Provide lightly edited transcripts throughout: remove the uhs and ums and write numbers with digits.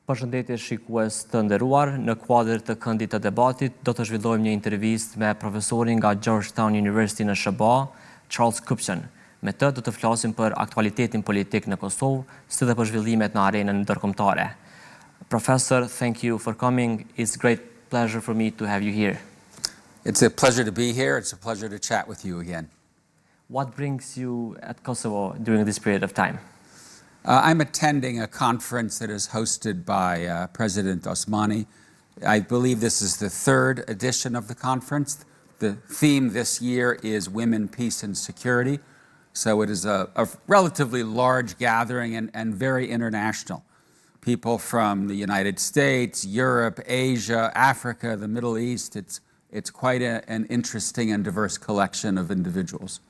Përshëndetje shikues të nderuar, në kuadër të këndit të debatit do të zhvillojmë një intervistë me profesorin nga Georgetown University në SBA, Charles Kupchan. Me të do të flasim për aktualitetin politik në Kosovë, si dhe për zhvillimet në arenën ndërkombëtare. Professor, thank you for coming. It's a great pleasure for me to have you here. It's a pleasure to be here. It's a pleasure to chat with you again. What brings you at Kosovo during this period of time? I'm attending a conference that is hosted by President Osmani. I believe this is the third edition of the conference. The theme this year is Women, Peace and Security. So it is a relatively large gathering and very international. People from the United States, Europe, Asia, Africa, the Middle East. It's quite an interesting and diverse collection of individuals.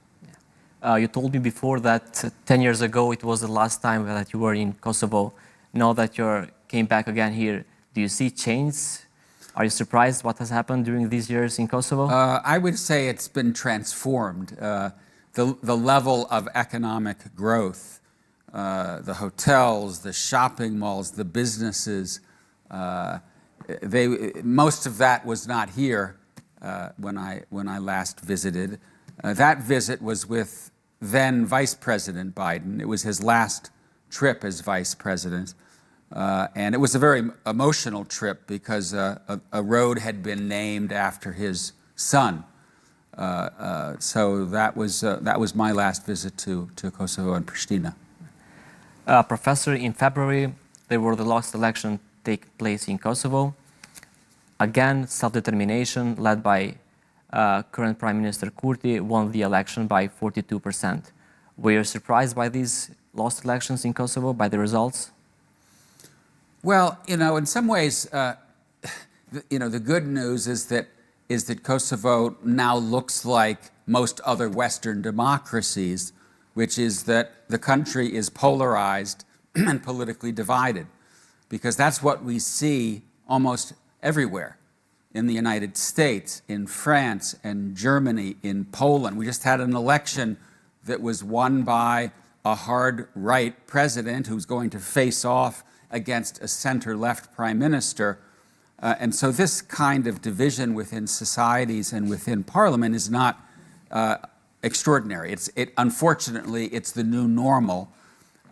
You told me before that 10 years ago it was the last time that you were in Kosovo. Now that you came back again here, do you see change? Are you surprised what has happened during these years in Kosovo? I would say it's been transformed. The level of economic growth, the hotels, the shopping malls, the businesses, most of that was not here when I last visited. That visit was with then Vice President Biden. It was his last trip as Vice President. And it was a very emotional trip because a road had been named after his son. So that was my last visit to Kosovo and Pristina. Professor, in February, there were the last election take place in Kosovo. Again, self-determination led by current Prime Minister Kurti won the election by 42%. Were you surprised by these lost elections in Kosovo, by the results? Well, in some ways, the good news is that Kosovo now looks like most other Western democracies, which is that the country is polarized and politically divided, because that's what we see almost everywhere. In the United States, in France, and Germany, in Poland. We just had an election that was won by a hard-right president who's going to face off against a center-left prime minister. And so this kind of division within societies and within parliament is not extraordinary. Unfortunately, it's the new normal.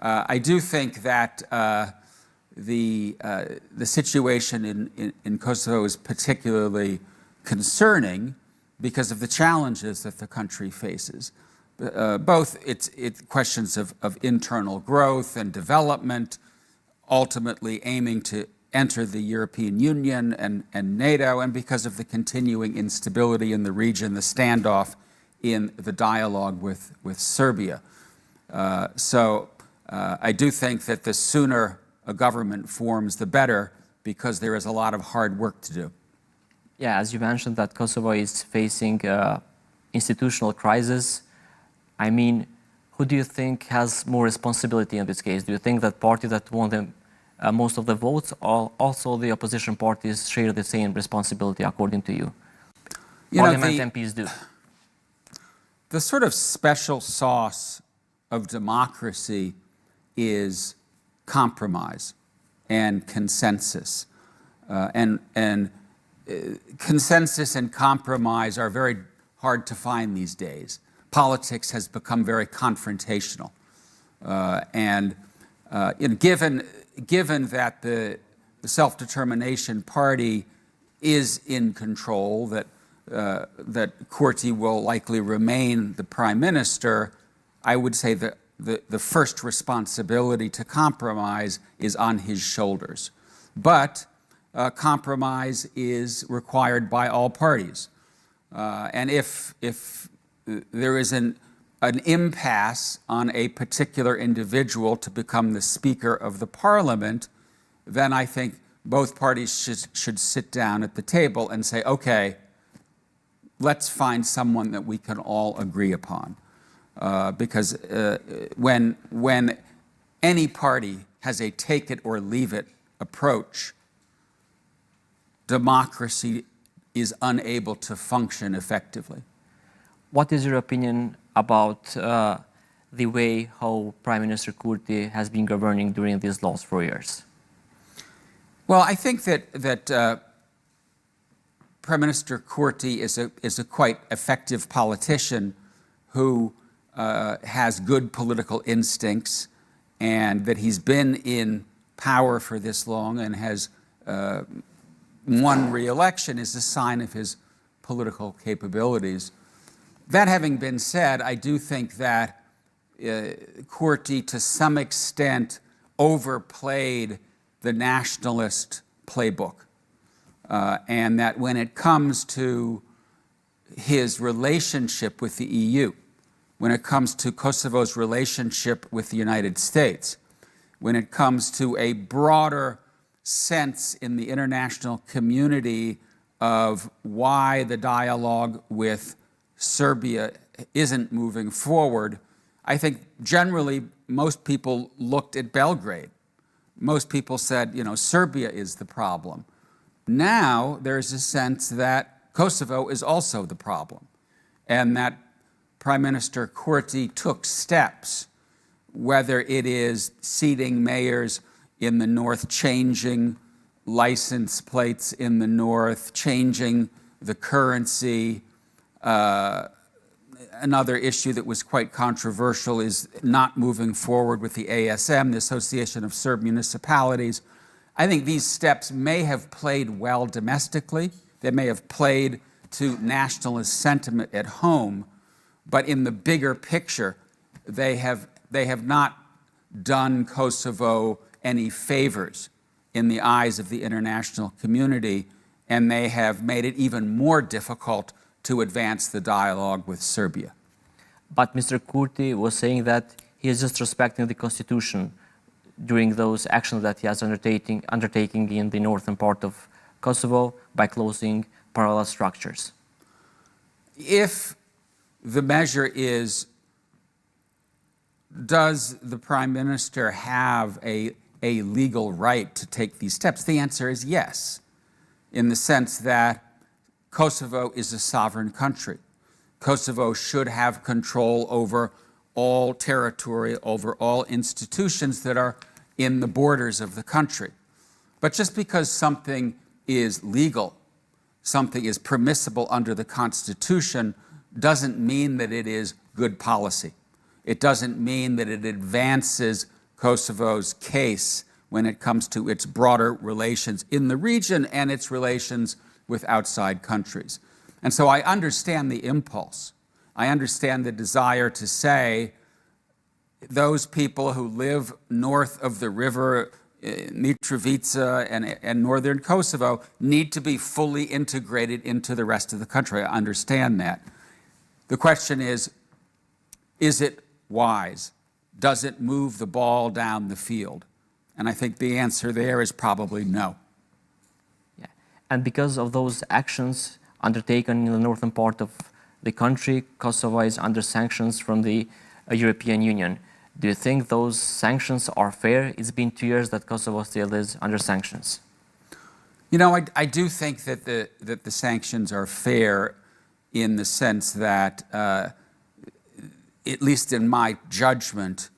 I do think that the situation in Kosovo is particularly concerning because of the challenges that the country faces. Both it's questions of internal growth and development, ultimately aiming to enter the European Union and NATO, and because of the continuing instability in the region, the standoff in the dialogue with Serbia. So I do think that the sooner a government forms, the better, because there is a lot of hard work to do. Yeah, as you mentioned that Kosovo is facing institutional crisis. I mean, who do you think has more responsibility in this case? Do you think that party that won most of the votes, or also the opposition parties share the same responsibility according to you? Parliament MPs do. The sort of special sauce of democracy is compromise and consensus. Consensus and compromise are very hard to find these days. Politics has become very confrontational. Given that the Self-Determination Party is in control, that Kurti will likely remain the prime minister, I would say that the first responsibility to compromise is on his shoulders. But compromise is required by all parties. And if there is an impasse on a particular individual to become the Speaker of the Parliament, then I think both parties should sit down at the table and say, okay, let's find someone that we can all agree upon. Because when any party has a take it or leave it approach, democracy is unable to function effectively. What is your opinion about the way how Prime Minister Kurti has been governing during these last 4 years? Well, I think that Prime Minister Kurti is a quite effective politician who has good political instincts, and that he's been in power for this long and has won re-election is a sign of his political capabilities. That having been said, I do think that Kurti, to some extent, overplayed the nationalist playbook, and that when it comes to his relationship with the EU, when it comes to Kosovo's relationship with the United States, when it comes to a broader sense in the international community of why the dialogue with Serbia isn't moving forward, I think generally most people looked at Belgrade. Most people said, you know, Serbia is the problem. Now there's a sense that Kosovo is also the problem, and that Prime Minister Kurti took steps, whether it is seating mayors in the north, changing license plates in the north, changing the currency. Another issue that was quite controversial is not moving forward with the ASM, the Association of Serb Municipalities. I think these steps may have played well domestically. They may have played to nationalist sentiment at home, but in the bigger picture, they have not done Kosovo any favors in the eyes of the international community, and they have made it even more difficult to advance the dialogue with Serbia. But Mr. Kurti was saying that he is just respecting the constitution during those actions that he has undertaking in the northern part of Kosovo by closing parallel structures. If the measure is, does the Prime Minister have a legal right to take these steps? The answer is yes, in the sense that Kosovo is a sovereign country. Kosovo should have control over all territory, over all institutions that are in the borders of the country. But just because something is legal, something is permissible under the Constitution, doesn't mean that it is good policy. It doesn't mean that it advances Kosovo's case when it comes to its broader relations in the region and its relations with outside countries. And so I understand the impulse. I understand the desire to say those people who live north of the river, Mitrovica and northern Kosovo, need to be fully integrated into the rest of the country. I understand that. The question is it wise? Does it move the ball down the field? And I think the answer there is probably no. Yeah. And because of those actions undertaken in the northern part of the country, Kosovo is under sanctions from the European Union. Do you think those sanctions are fair? It's been 2 years that Kosovo still is under sanctions. You know, I do think that the sanctions are fair in the sense that, at least in my judgment,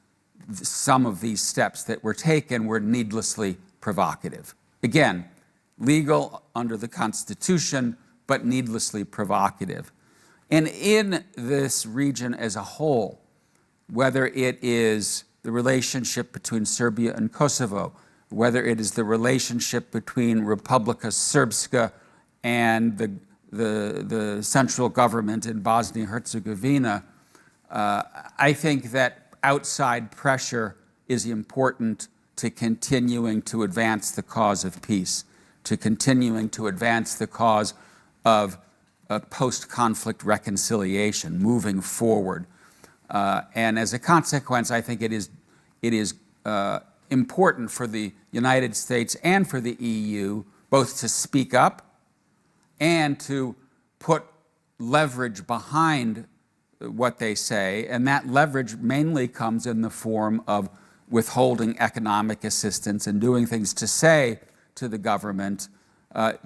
some of these steps that were taken were needlessly provocative. Again, legal under the Constitution, but needlessly provocative. And in this region as a whole, whether it is the relationship between Serbia and Kosovo, whether it is the relationship between Republika Srpska and the central government in Bosnia-Herzegovina, I think that outside pressure is important to continuing to advance the cause of peace, to continuing to advance the cause of post-conflict reconciliation, moving forward. And as a consequence, I think it is important for the United States and for the EU both to speak up and to put leverage behind what they say, and that leverage mainly comes in the form of withholding economic assistance and doing things to say to the government,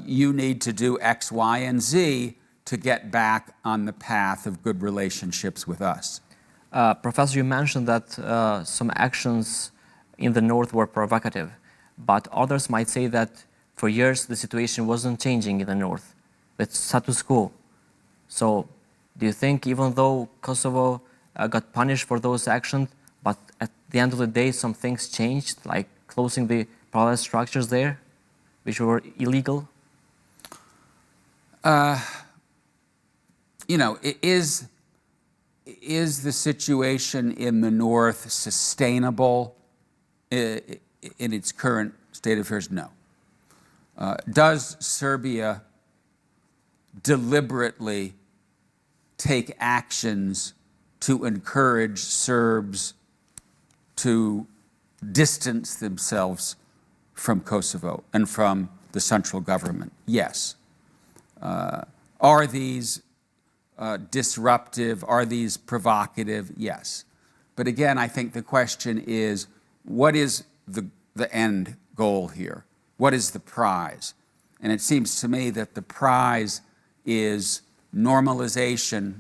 you need to do X, Y, and Z to get back on the path of good relationships with us. Professor, you mentioned that some actions in the north were provocative, but others might say that For years, the situation wasn't changing in the north. It's status quo. So, do you think even though Kosovo got punished for those actions, but at the end of the day, some things changed, like closing the parallel structures there, which were illegal? You know, is the situation in the north sustainable in its current state of affairs? No. Does Serbia deliberately take actions to encourage Serbs to distance themselves from Kosovo and from the central government? Yes. Are these disruptive? Are these provocative? Yes. But again, I think the question is, what is the end goal here? What is the prize? And it seems to me that the prize is normalization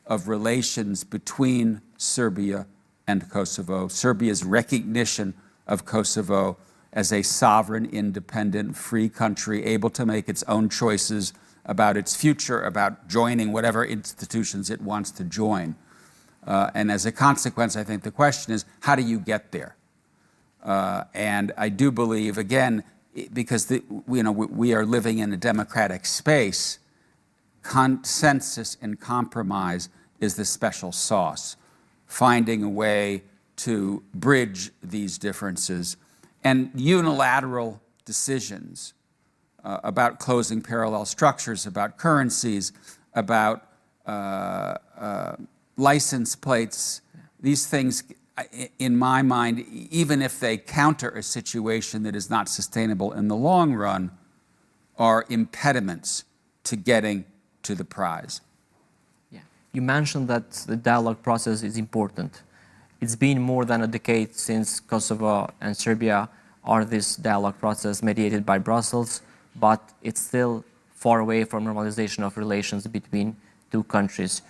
of relations between Serbia and Kosovo, Serbia's recognition of Kosovo as a sovereign, independent, free country, able to make its own choices about its future, about joining whatever institutions it wants to join. And as a consequence, I think the question is, how do you get there? And I do believe, again, because we are living in a democratic space, consensus and compromise is the special sauce, finding a way to bridge these differences. And unilateral decisions about closing parallel structures, about currencies, about license plates, these things, in my mind, even if they counter a situation that is not sustainable in the long run, are impediments to getting to the prize. Yeah. You mentioned that the dialogue process is important. It's been more than a decade since Kosovo and Serbia are this dialogue process mediated by Brussels, but it's still far away from normalization of relations between two countries.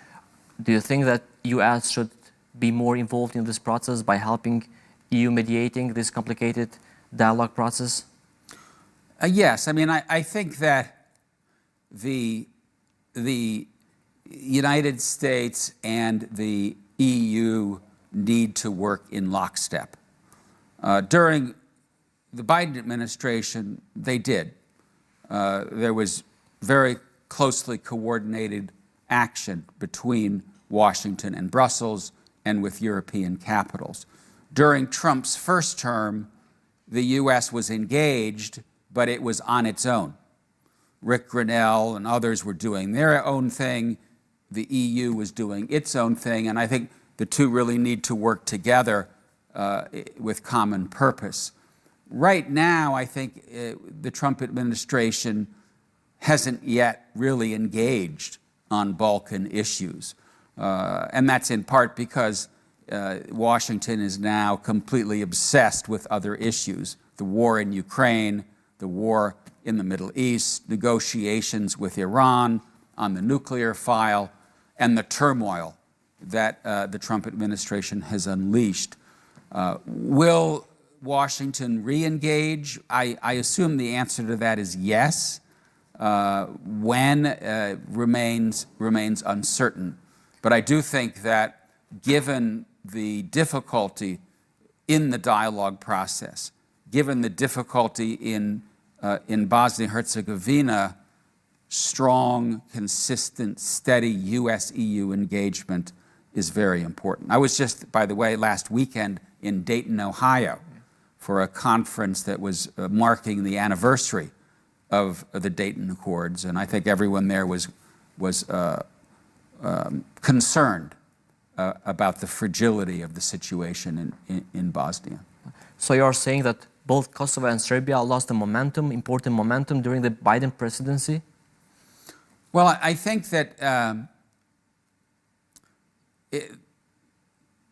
Do you think that U.S. should be more involved in this process by helping EU mediating this complicated dialogue process? Yes, I mean, I think that the United States and the EU need to work in lockstep. During the Biden administration, they did. There was very closely coordinated action between Washington and Brussels and with European capitals. During Trump's first term, the U.S. was engaged, but it was on its own. Rick Grenell and others were doing their own thing. The EU was doing its own thing, and I think the two really need to work together with common purpose. Right now, I think the Trump administration hasn't yet really engaged on Balkan issues. And that's in part because Washington is now completely obsessed with other issues. The war in Ukraine, the war in the Middle East, negotiations with Iran on the nuclear file, and the turmoil that the Trump administration has unleashed. Will Washington re-engage? I assume the answer to that is yes. When remains uncertain. But I do think that given the difficulty in the dialogue process, given the difficulty in Bosnia-Herzegovina, strong, consistent, steady U.S.-EU engagement is very important. I was just, by the way, last weekend in Dayton, Ohio, for a conference that was marking the anniversary of the Dayton Accords, and I think everyone there was concerned about the fragility of the situation in Bosnia. So you're saying that both Kosovo and Serbia lost the momentum, important momentum, during the Biden presidency? Well, I think that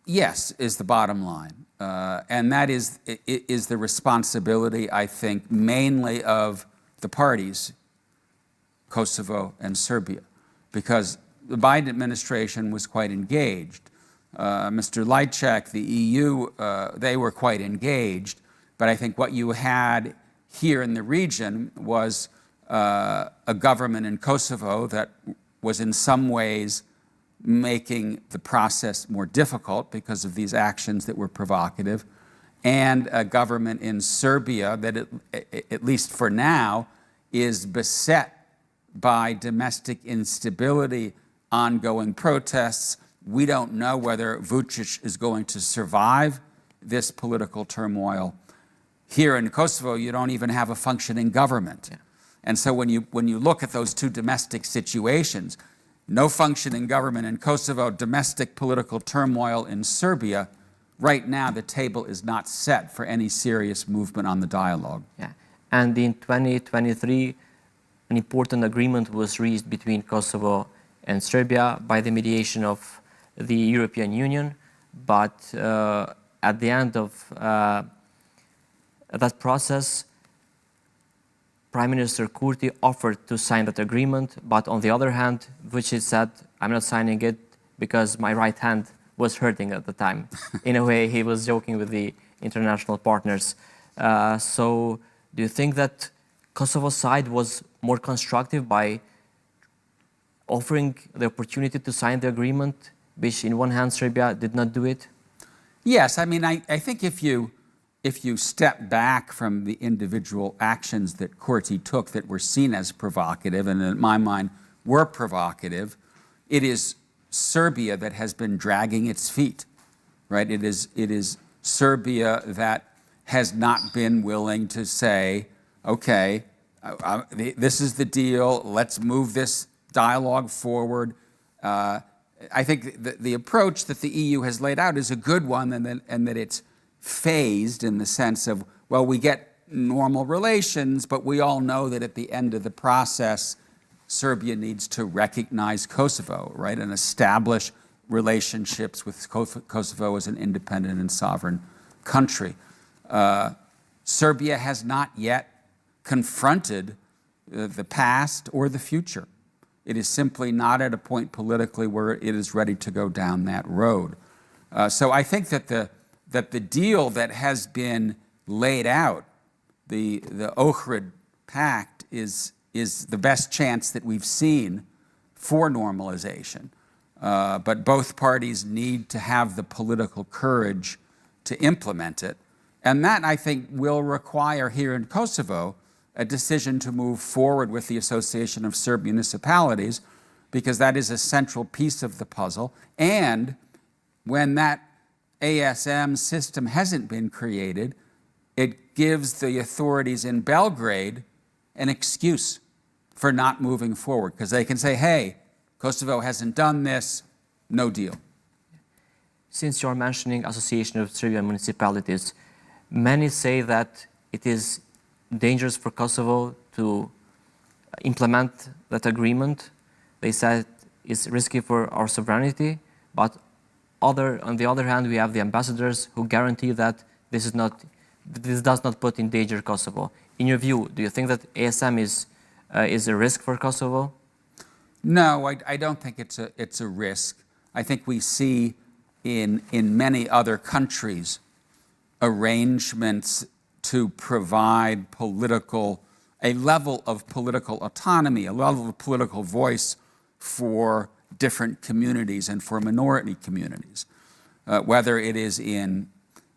yes is the bottom line, and that is the responsibility, I think, mainly of the parties, Kosovo and Serbia, because the Biden administration was quite engaged. Mr. Lajčák, the EU, they were quite engaged, but I think what you had here in the region was a government in Kosovo that was in some ways making the process more difficult because of these actions that were provocative, and a government in Serbia that, at least for now, is beset by domestic instability, ongoing protests. We don't know whether Vučić is going to survive this political turmoil. Here in Kosovo, you don't even have a functioning government. Yeah. And so when you look at those two domestic situations, no functioning government in Kosovo, domestic political turmoil in Serbia, right now the table is not set for any serious movement on the dialogue. Yeah. And in 2023, an important agreement was reached between Kosovo and Serbia by the mediation of the European Union. But at the end of that process, Prime Minister Kurti offered to sign that agreement, but on the other hand, Vučić said, I'm not signing it because my right hand was hurting at the time. In a way, he was joking with the international partners. So do you think that Kosovo's side was more constructive by offering the opportunity to sign the agreement, which in one hand Serbia did not do it? Yes, I mean, I think if you step back from the individual actions that Kurti took that were seen as provocative, and in my mind were provocative, it is Serbia that has been dragging its feet, right? It is Serbia that has not been willing to say, okay, this is the deal, let's move this dialogue forward. I think the approach that the EU has laid out is a good one, and that it's phased in the sense of, well, we get normal relations, but we all know that at the end of the process, Serbia needs to recognize Kosovo, right, and establish relationships with Kosovo as an independent and sovereign country. Serbia has not yet confronted the past or the future. It is simply not at a point politically where it is ready to go down that road. So I think that the deal that has been laid out, the Ohrid Pact, is the best chance that we've seen for normalization. But both parties need to have the political courage to implement it. And that, I think, will require here in Kosovo a decision to move forward with the Association of Serb Municipalities, because that is a central piece of the puzzle. And when that ASM system hasn't been created, it gives the authorities in Belgrade an excuse for not moving forward, because they can say, hey, Kosovo hasn't done this, no deal. Since you're mentioning Association of Serbian Municipalities, many say that it is dangerous for Kosovo to implement that agreement. They said it's risky for our sovereignty, but on the other hand, we have the ambassadors who guarantee that this does not put in danger Kosovo. In your view, do you think that ASM is a risk for Kosovo? No, I don't think it's a risk. I think we see in many other countries arrangements to provide a level of political autonomy, a level of political voice for different communities and for minority communities. Whether it is in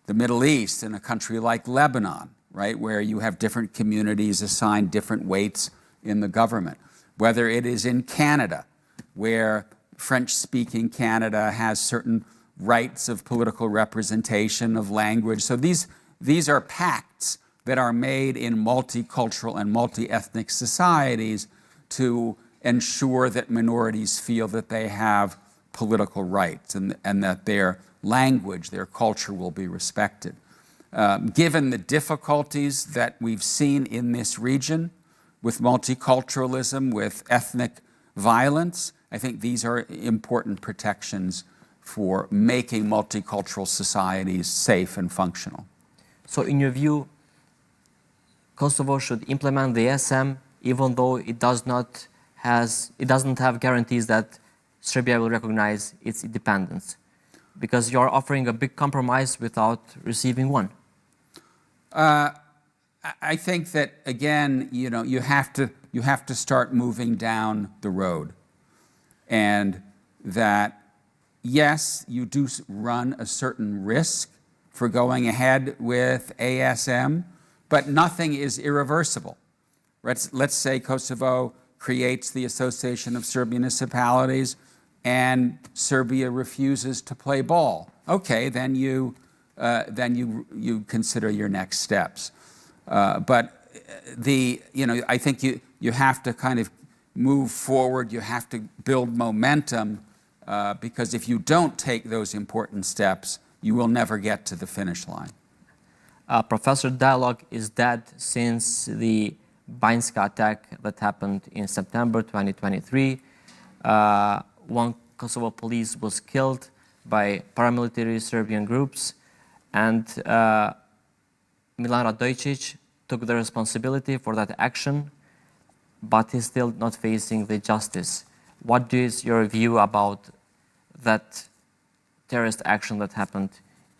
the Middle East, in a country like Lebanon, right, where you have different communities assigned different weights in the government. Whether it is in Canada, where French-speaking Canada has certain rights of political representation, of language. So these are pacts that are made in multicultural and multi-ethnic societies to ensure that minorities feel that they have political rights and that their language, their culture will be respected. Given the difficulties that we've seen in this region with multiculturalism, with ethnic violence, I think these are important protections for making multicultural societies safe and functional. So in your view, Kosovo should implement the ASM even though it doesn't have guarantees that Serbia will recognize its independence, because you're offering a big compromise without receiving one. I think that, again, you have to start moving down the road. And that, yes, you do run a certain risk for going ahead with ASM, but nothing is irreversible. Let's say Kosovo creates the Association of Serbian Municipalities and Serbia refuses to play ball. Okay, then you consider your next steps. But I think you have to kind of move forward. You have to build momentum because if you don't take those important steps, you will never get to the finish line. Professor, dialogue is dead since the Banjska attack that happened in September 2023. One Kosovo police was killed by paramilitary Serbian groups, and Milan Radojic took the responsibility for that action, but he's still not facing the justice. What is your view about that terrorist action that happened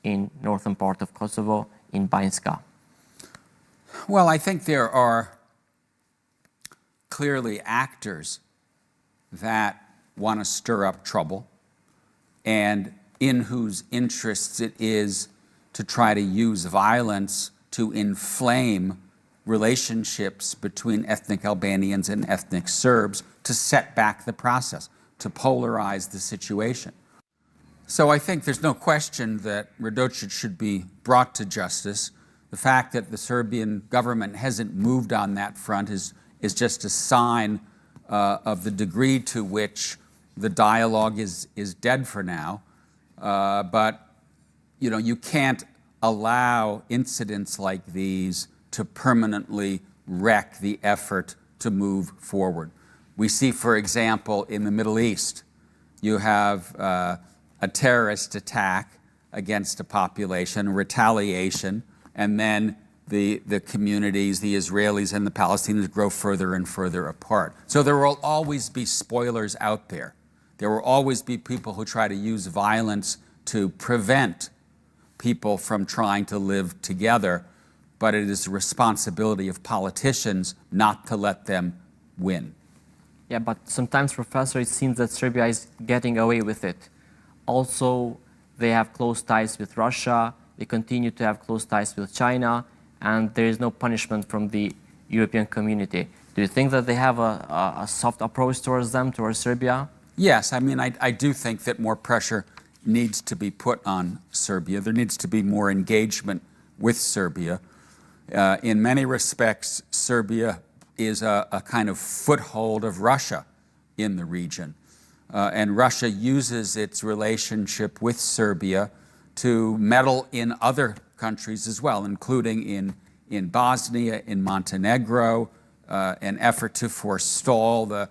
in northern part of Kosovo, in Banjska? Well, I think there are clearly actors that want to stir up trouble and in whose interests it is to try to use violence to inflame relationships between ethnic Albanians and ethnic Serbs, to set back the process, to polarize the situation. So I think there's no question that Radojic should be brought to justice. The fact that the Serbian government hasn't moved on that front is just a sign of the degree to which the dialogue is dead for now. But you can't allow incidents like these to permanently wreck the effort to move forward. We see, for example, in the Middle East, you have a terrorist attack against a population, retaliation, and then the communities, the Israelis and the Palestinians, grow further and further apart. So there will always be spoilers out there. There will always be people who try to use violence to prevent people from trying to live together, but it is the responsibility of politicians not to let them win. Yeah, but sometimes, Professor, it seems that Serbia is getting away with it. Also, they have close ties with Russia, they continue to have close ties with China, and there is no punishment from the European community. Do you think that they have a soft approach towards them, towards Serbia? Yes, I mean, I do think that more pressure needs to be put on Serbia. There needs to be more engagement with Serbia. In many respects, Serbia is a kind of foothold of Russia in the region. And Russia uses its relationship with Serbia to meddle in other countries as well, including in Bosnia, in Montenegro, an effort to forestall the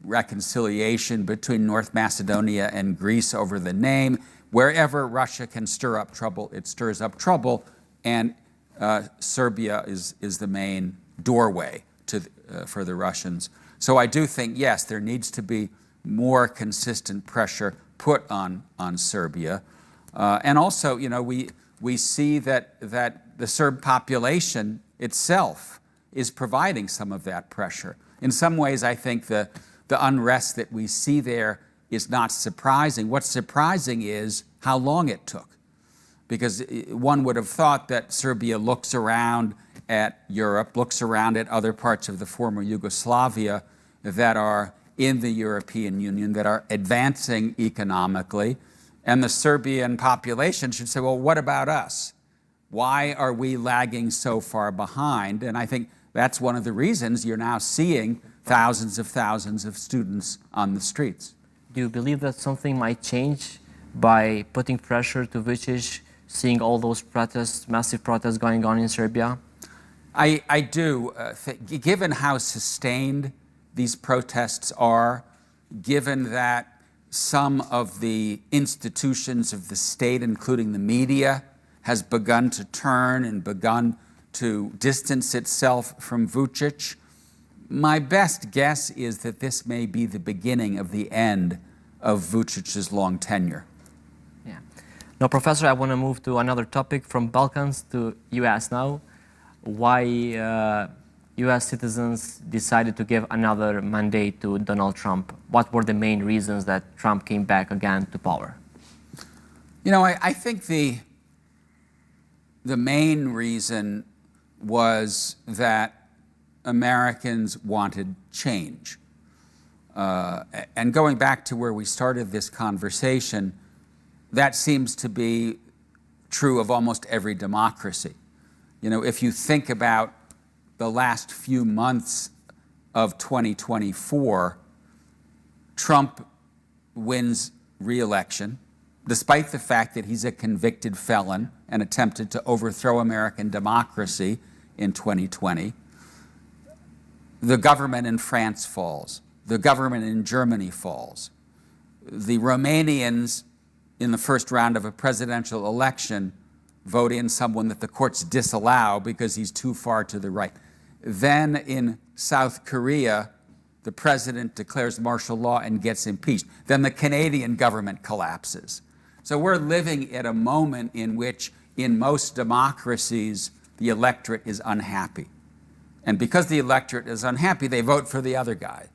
reconciliation between North Macedonia and Greece over the name. Wherever Russia can stir up trouble, it stirs up trouble, and Serbia is the main doorway for the Russians. So I do think, yes, there needs to be more consistent pressure put on Serbia. And also, we see that the Serb population itself is providing some of that pressure. In some ways, I think the unrest that we see there is not surprising. What's surprising is how long it took. Because one would have thought that Serbia looks around at Europe, looks around at other parts of the former Yugoslavia that are in the European Union, that are advancing economically, and the Serbian population should say, well, what about us? Why are we lagging so far behind? And I think that's one of the reasons you're now seeing thousands of students on the streets. Do you believe that something might change by putting pressure to Vučić, seeing all those protests, massive protests going on in Serbia? I do. Given how sustained these protests are, given that some of the institutions of the state, including the media, has begun to turn and begun to distance itself from Vučić, my best guess is that this may be the beginning of the end of Vučić's long tenure. Yeah. Now, Professor, I want to move to another topic, from Balkans to US now. why U.S. citizens decided to give another mandate to Donald Trump. What were the main reasons that Trump came back again to power? You know, I think the main reason was that Americans wanted change. And going back to where we started this conversation, that seems to be true of almost every democracy. You know, if you think about the last few months of 2024, Trump wins re-election, despite the fact that he's a convicted felon and attempted to overthrow American democracy in 2020. The government in France falls. The government in Germany falls. The Romanians, in the first round of a presidential election, vote in someone that the courts disallow because he's too far to the right. Then in South Korea, the president declares martial law and gets impeached. Then the Canadian government collapses. So we're living at a moment in which, in most democracies, the electorate is unhappy. And because the electorate is unhappy, they vote for the other guy.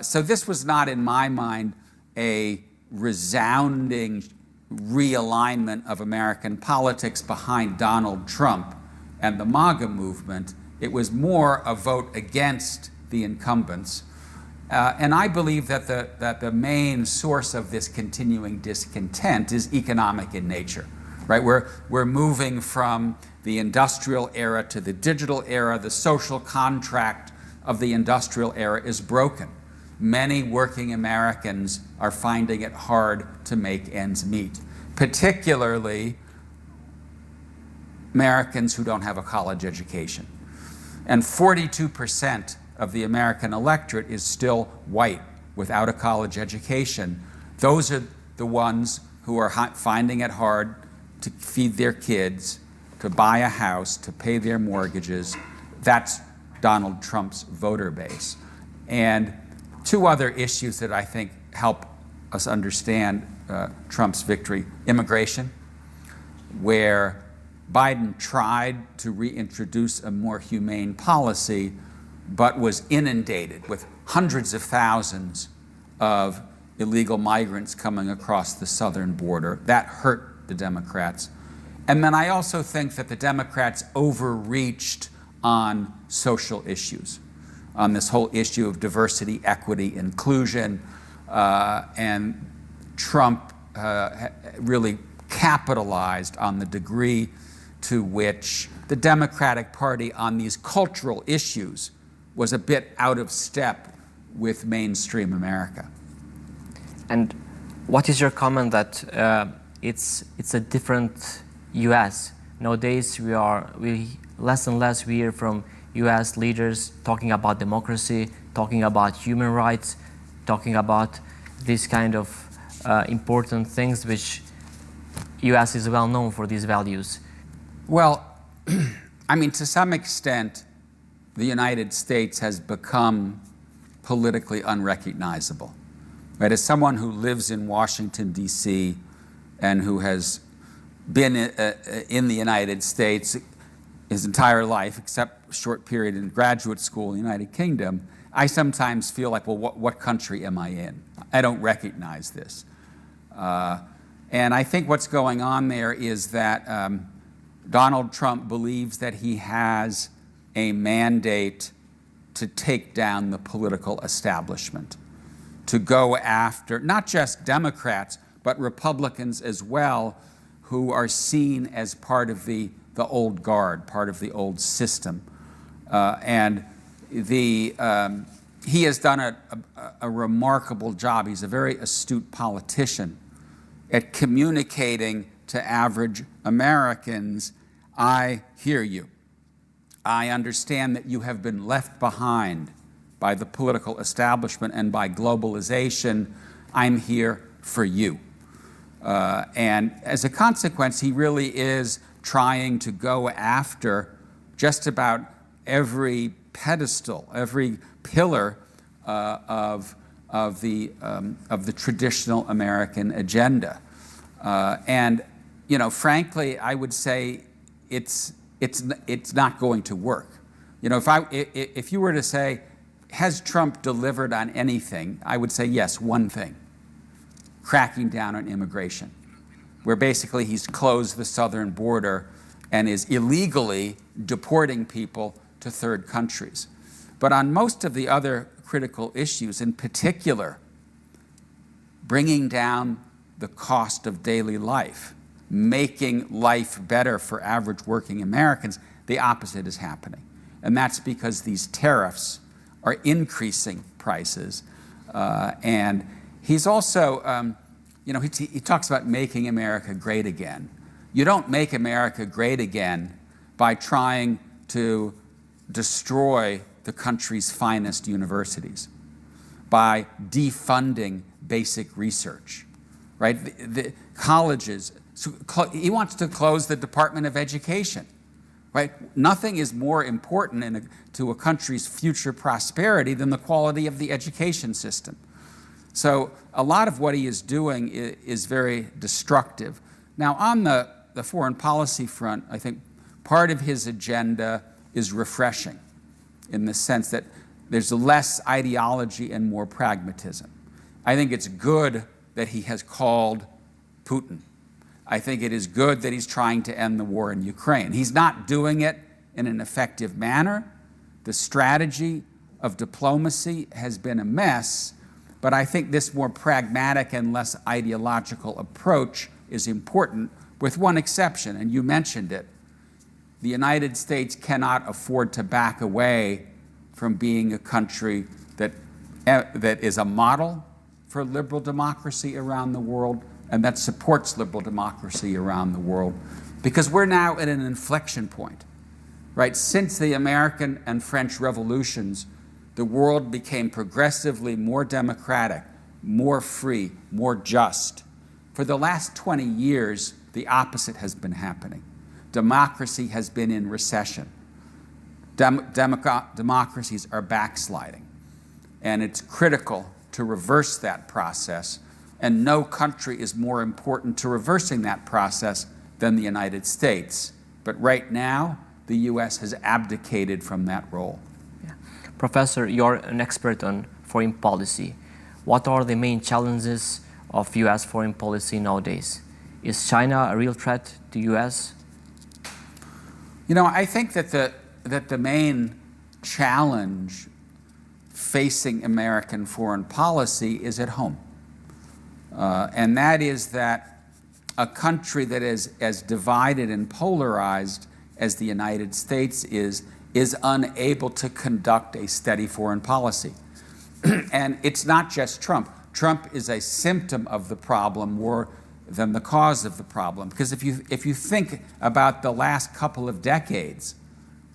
So this was not, in my mind, a resounding realignment of American politics behind Donald Trump and the MAGA movement. It was more a vote against the incumbents. And I believe that the main source of this continuing discontent is economic in nature, right? We're moving from the industrial era to the digital era. The social contract of the industrial era is broken. Many working Americans are finding it hard to make ends meet, particularly Americans who don't have a college education. And 42% of the American electorate is still white without a college education. Those are the ones who are finding it hard to feed their kids, to buy a house, to pay their mortgages. That's Donald Trump's voter base. And two other issues that I think help us understand Trump's victory: immigration, where Biden tried to reintroduce a more humane policy, but was inundated with hundreds of thousands of illegal migrants coming across the southern border. That hurt the Democrats. And then I also think that the Democrats overreached on social issues, on this whole issue of diversity, equity, inclusion, and Trump really capitalized on the degree to which the Democratic Party on these cultural issues was a bit out of step with mainstream America. And what is your comment that it's a different U.S. nowadays? We less and less we hear from U.S. leaders talking about democracy, talking about human rights, talking about these kind of important things which U.S. is well known for these values. Well, I mean, to some extent, the United States has become politically unrecognizable. Right? As someone who lives in Washington, D.C., and who has been in the United States his entire life, except a short period in graduate school in the United Kingdom, I sometimes feel like, well, what country am I in? I don't recognize this. And I think what's going on there is that Donald Trump believes that he has a mandate to take down the political establishment, to go after not just Democrats, but Republicans as well, who are seen as part of the old guard, part of the old system. And he has done a remarkable job. He's a very astute politician at communicating to average Americans, I hear you. I understand that you have been left behind by the political establishment and by globalization. I'm here for you. And as a consequence, he really is trying to go after just about every pedestal, every pillar of the traditional American agenda. And, you know, frankly, I would say it's it's not going to work. You know, if you were to say, has Trump delivered on anything? I would say yes, one thing: cracking down on immigration, where basically he's closed the southern border and is illegally deporting people to third countries. But on most of the other critical issues, in particular, bringing down the cost of daily life, making life better for average working Americans, the opposite is happening. And that's because these tariffs are increasing prices. And he's also, you know, he talks about making America great again. You don't make America great again by trying to destroy the country's finest universities, by defunding basic research, right? The colleges, so he wants to close the Department of Education, right? Nothing is more important to a country's future prosperity than the quality of the education system. So a lot of what he is doing is very destructive. Now, on the foreign policy front, I think part of his agenda is refreshing, in the sense that there's less ideology and more pragmatism. I think it's good that he has called Putin. I think it is good that he's trying to end the war in Ukraine. He's not doing it in an effective manner. The strategy of diplomacy has been a mess, but I think this more pragmatic and less ideological approach is important, with one exception, and you mentioned it. The United States cannot afford to back away from being a country that is a model for liberal democracy around the world, and that supports liberal democracy around the world, because we're now at an inflection point, right? Since the American and French revolutions, the world became progressively more democratic, more free, more just. For the last 20 years, the opposite has been happening. Democracy has been in recession. Democracies are backsliding. And it's critical to reverse that process. And no country is more important to reversing that process than the United States. But right now, the U.S. has abdicated from that role. Yeah. Professor, you're an expert on foreign policy. What are the main challenges of U.S. foreign policy nowadays? Is China a real threat to U.S.? You know, I think that the main challenge facing American foreign policy is at home. And that is that a country that is as divided and polarized as the United States is unable to conduct a steady foreign policy. And it's not just Trump. Trump is a symptom of the problem more than the cause of the problem. Because if you think about the last couple of decades,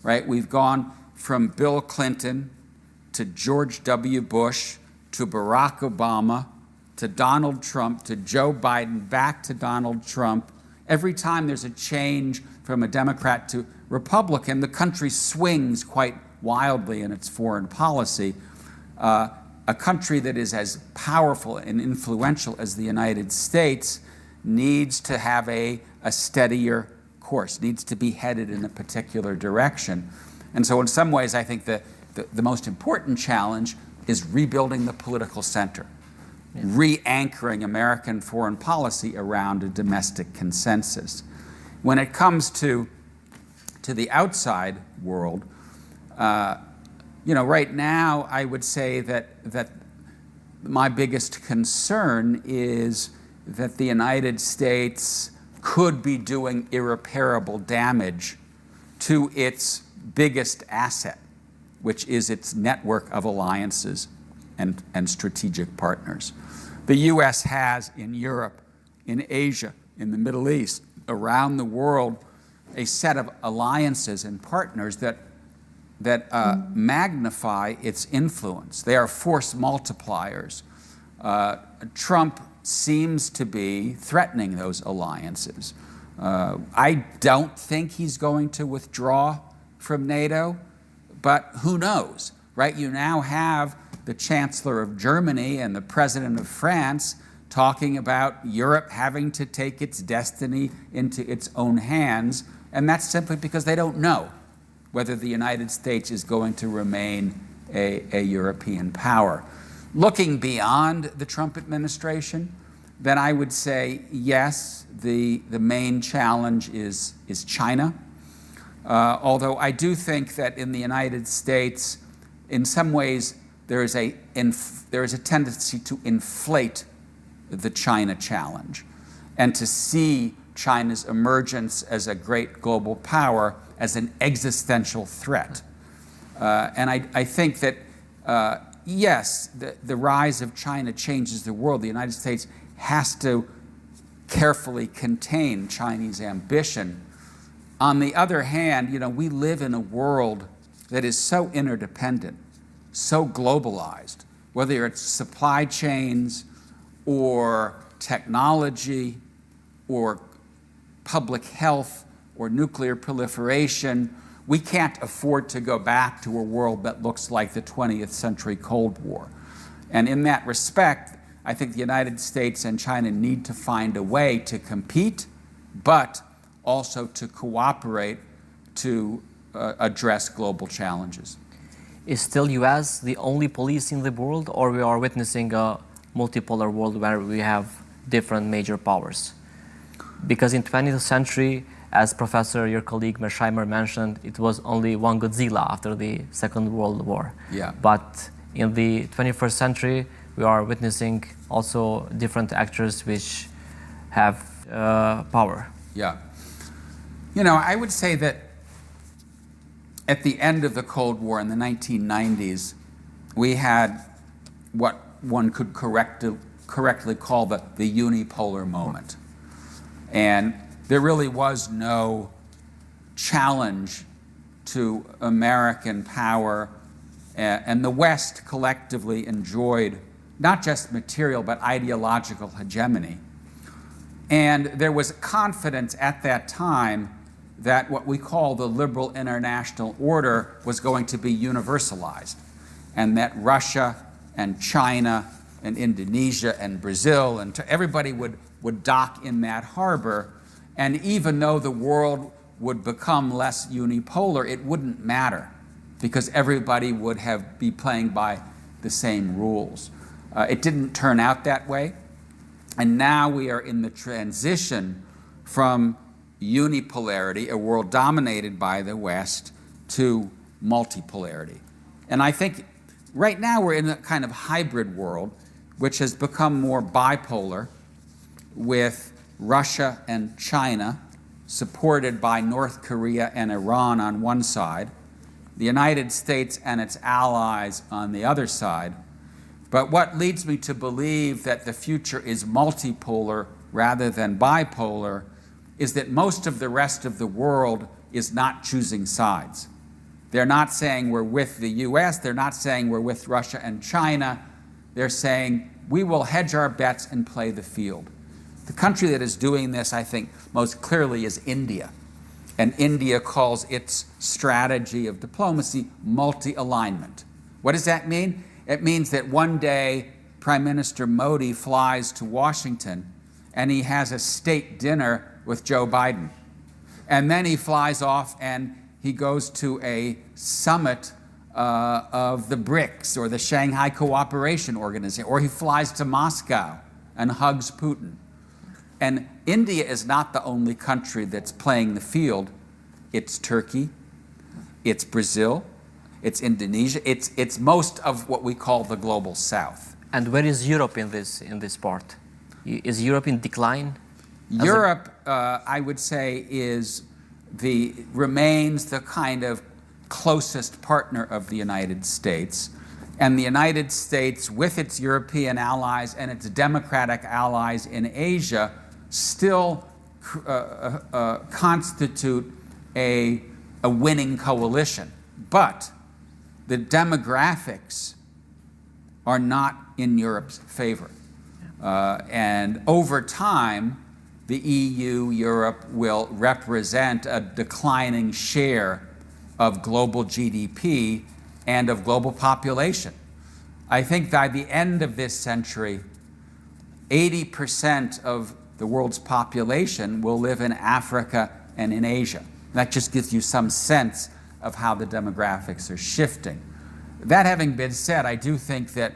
right, we've gone from Bill Clinton to George W. Bush to Barack Obama to Donald Trump to Joe Biden, back to Donald Trump. Every time there's a change from a Democrat to Republican, the country swings quite wildly in its foreign policy. A country that is as powerful and influential as the United States needs to have a steadier course, needs to be headed in a particular direction. And so in some ways, I think the most important challenge is rebuilding the political center, re-anchoring American foreign policy around a domestic consensus. When it comes to the outside world, you know, right now, I would say that my biggest concern is that the United States could be doing irreparable damage to its biggest asset, which is its network of alliances and strategic partners. The U.S. has in Europe, in Asia, in the Middle East, around the world, a set of alliances and partners that magnify its influence. They are force multipliers. Trump seems to be threatening those alliances. I don't think he's going to withdraw from NATO, but who knows, right? You now have the Chancellor of Germany and the President of France talking about Europe having to take its destiny into its own hands And that's simply because they don't know whether the United States is going to remain a European power. Looking beyond the Trump administration, then I would say, yes, the main challenge is China. Although I do think that in the United States, in some ways, there is a tendency to inflate the China challenge and to see China's emergence as a great global power as an existential threat. And I think that, yes, the rise of China changes the world. The United States has to carefully contain Chinese ambition. On the other hand, we live in a world that is so interdependent, so globalized, whether it's supply chains or technology or public health or nuclear proliferation. We can't afford to go back to a world that looks like the 20th century Cold War. And in that respect, I think the United States and China need to find a way to compete, but also to cooperate to address global challenges. Is still U.S. the only police in the world, or we are witnessing a multipolar world where we have different major powers? Because in 20th century, as Professor, your colleague Mersheimer mentioned, it was only one Godzilla after the Second World War. Yeah. But in the 21st century, we are witnessing also different actors which have power. Yeah. I would say that at the end of the Cold War in the 1990s, we had what one could correctly call the unipolar moment. And there really was no challenge to American power, and the West collectively enjoyed not just material but ideological hegemony. And there was confidence at that time that what we call the liberal international order was going to be universalized, and that Russia and China and Indonesia and Brazil and everybody would dock in that harbor. And even though the world would become less unipolar, it wouldn't matter because everybody would be playing by the same rules. It didn't turn out that way. And now we are in the transition from unipolarity, a world dominated by the West, to multipolarity. And I think right now we're in a kind of hybrid world, which has become more bipolar, with Russia and China supported by North Korea and Iran on one side, the United States and its allies on the other side. But what leads me to believe that the future is multipolar rather than bipolar is that most of the rest of the world is not choosing sides. They're not saying we're with the US, they're not saying we're with Russia and China. They're saying we will hedge our bets and play the field. The country that is doing this, I think, most clearly is India. And India calls its strategy of diplomacy multi-alignment. What does that mean? It means that one day Prime Minister Modi flies to Washington and he has a state dinner with Joe Biden. And then he flies off and he goes to a summit of the BRICS or the Shanghai Cooperation Organization, or he flies to Moscow and hugs Putin. And India is not the only country that's playing the field. It's Turkey, it's Brazil, it's Indonesia, it's most of what we call the global South. And where is Europe in this part? Is Europe in decline? Europe, I would say, remains the kind of closest partner of the United States. And the United States, with its European allies and its democratic allies in Asia, still constitute a winning coalition. But the demographics are not in Europe's favor. And over time, the EU, Europe, will represent a declining share of global GDP and of global population. I think by the end of this century, 80% of the world's population will live in Africa and in Asia. That just gives you some sense of how the demographics are shifting. That having been said, I do think that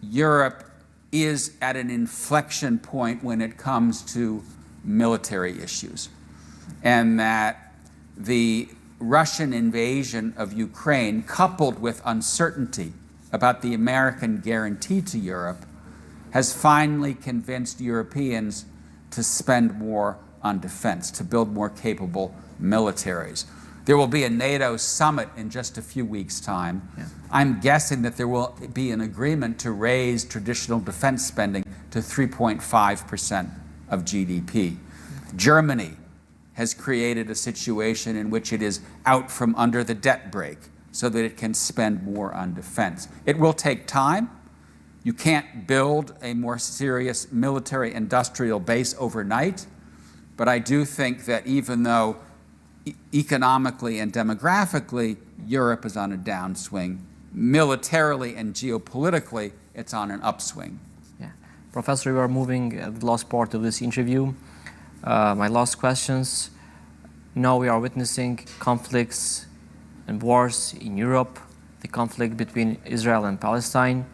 Europe is at an inflection point when it comes to military issues, and that the Russian invasion of Ukraine, coupled with uncertainty about the American guarantee to Europe, has finally convinced Europeans to spend more on defense, to build more capable militaries. There will be a NATO summit in just a few weeks' time. Yeah. I'm guessing that there will be an agreement to raise traditional defense spending to 3.5% of GDP. Germany has created a situation in which it is out from under the debt brake so that it can spend more on defense. It will take time. You can't build a more serious military industrial base overnight, but I do think that even though economically and demographically Europe is on a downswing, militarily and geopolitically it's on an upswing. Yeah. Professor, we are moving at the last part of this interview. My last questions. Now we are witnessing conflicts and wars in Europe, the conflict between Israel and Palestine.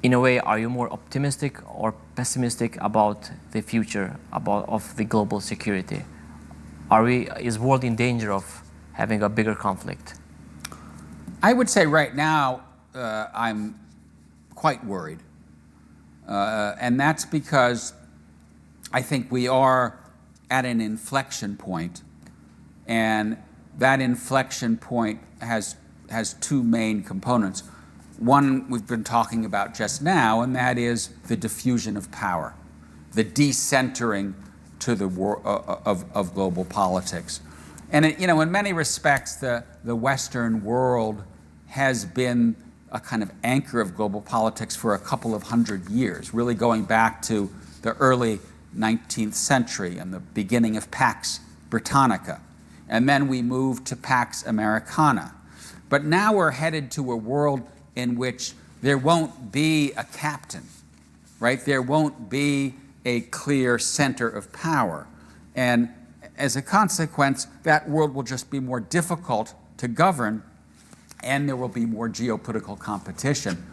In a way, are you more optimistic or pessimistic about the future of the global security? Is the world in danger of having a bigger conflict? I would say right now I'm quite worried. And that's because I think we are at an inflection point, and that inflection point has two main components. One we've been talking about just now, and that is the diffusion of power, the decentering to the of global politics. And in many respects, the Western world has been a kind of anchor of global politics for a couple of hundred years, really going back to the early 19th century and the beginning of Pax Britannica. And then we moved to Pax Americana. But now we're headed to a world in which there won't be a captain, right? There won't be a clear center of power. And as a consequence, that world will just be more difficult to govern, and there will be more geopolitical competition.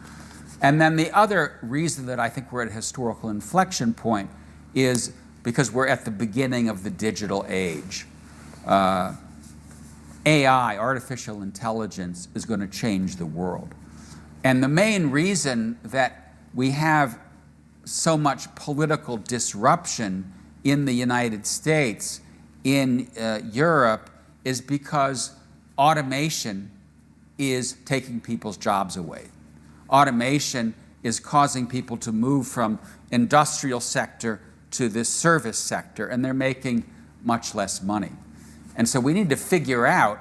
And then the other reason that I think we're at a historical inflection point is because we're at the beginning of the digital age. AI, artificial intelligence, is going to change the world. And the main reason that we have so much political disruption in the United States, in Europe, is because automation is taking people's jobs away. Automation is causing people to move from industrial sector to this service sector, and they're making much less money. And so we need to figure out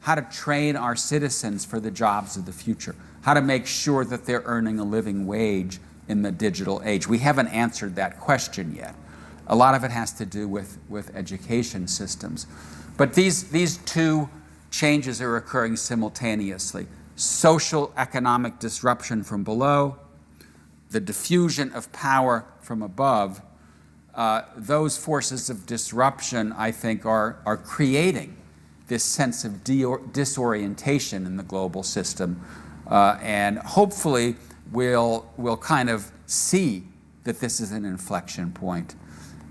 how to train our citizens for the jobs of the future, how to make sure that they're earning a living wage in the digital age. We haven't answered that question yet. A lot of it has to do with education systems. But these two changes are occurring simultaneously. Social economic disruption from below, the diffusion of power from above. Those forces of disruption, I think, are creating this sense of disorientation in the global system. And hopefully we'll kind of see that this is an inflection point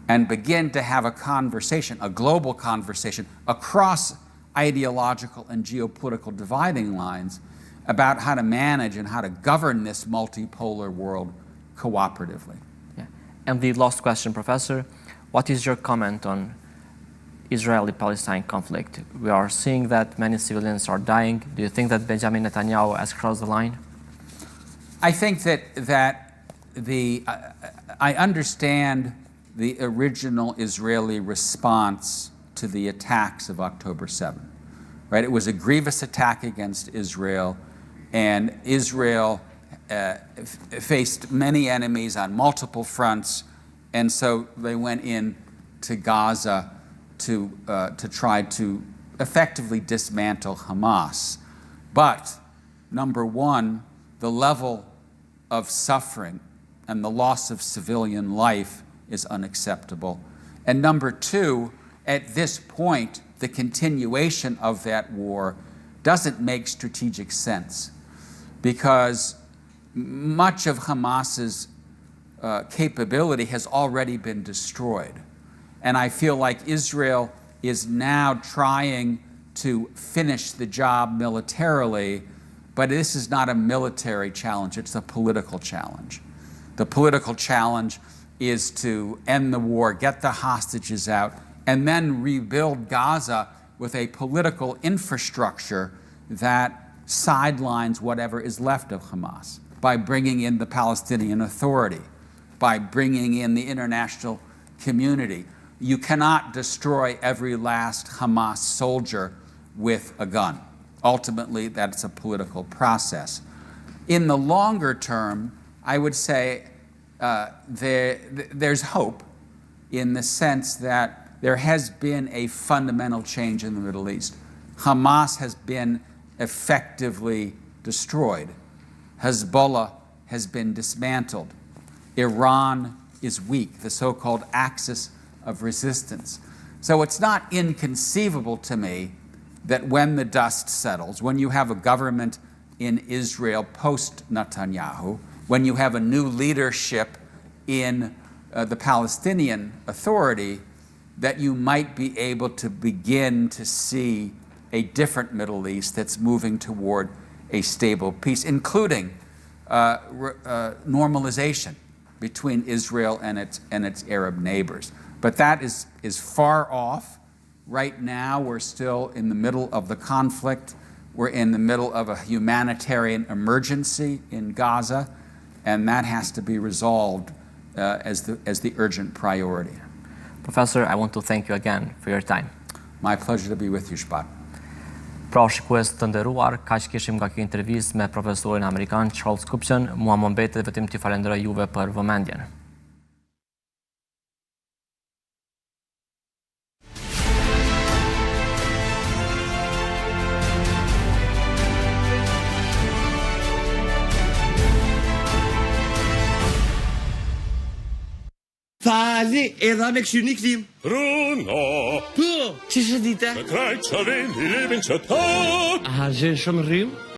and begin to have a conversation, a global conversation, across ideological and geopolitical dividing lines about how to manage and how to govern this multipolar world cooperatively. Yeah. And the last question, Professor, what is your comment on Israeli-Palestine conflict? We are seeing that many civilians are dying. Do you think that Benjamin Netanyahu has crossed the line? I think that I understand the original Israeli response to the attacks of October 7th, right? It was a grievous attack against Israel, and Israel faced many enemies on multiple fronts, and so they went in to Gaza to try to effectively dismantle Hamas. But, number one, the level of suffering and the loss of civilian life is unacceptable. And number two, at this point, the continuation of that war doesn't make strategic sense because much of Hamas's capability has already been destroyed. And I feel like Israel is now trying to finish the job militarily, but this is not a military challenge, it's a political challenge. The political challenge is to end the war, get the hostages out, and then rebuild Gaza with a political infrastructure that sidelines whatever is left of Hamas by bringing in the Palestinian Authority, by bringing in the international community. You cannot destroy every last Hamas soldier with a gun. Ultimately, that's a political process. In the longer term, I would say there's hope in the sense that there has been a fundamental change in the Middle East. Hamas has been effectively destroyed. Hezbollah has been dismantled. Iran is weak, the so-called axis of resistance. So it's not inconceivable to me that when the dust settles, when you have a government in Israel post-Netanyahu, when you have a new leadership in the Palestinian Authority, that you might be able to begin to see a different Middle East that's moving toward a stable peace, including normalization between Israel and its Arab neighbors. But that is far off. Right now, we're still in the middle of the conflict. We're in the middle of a humanitarian emergency in Gaza, and that has to be resolved as the urgent priority. Professor, I want to thank you again for your time. My pleasure to be with you, Shpat. Pra shikues të nderuar, kaq kishim nga kjo intervistë me profesorin Amerikan Charles Kupchan. Mua më mbetet vetëm t'ju falenderoj juve për vëmendjen. Fale, era me këshyni këtim. Bruno, Po, që shë dita? me kraj që vend i livin që ta. A zhe shumë rrim?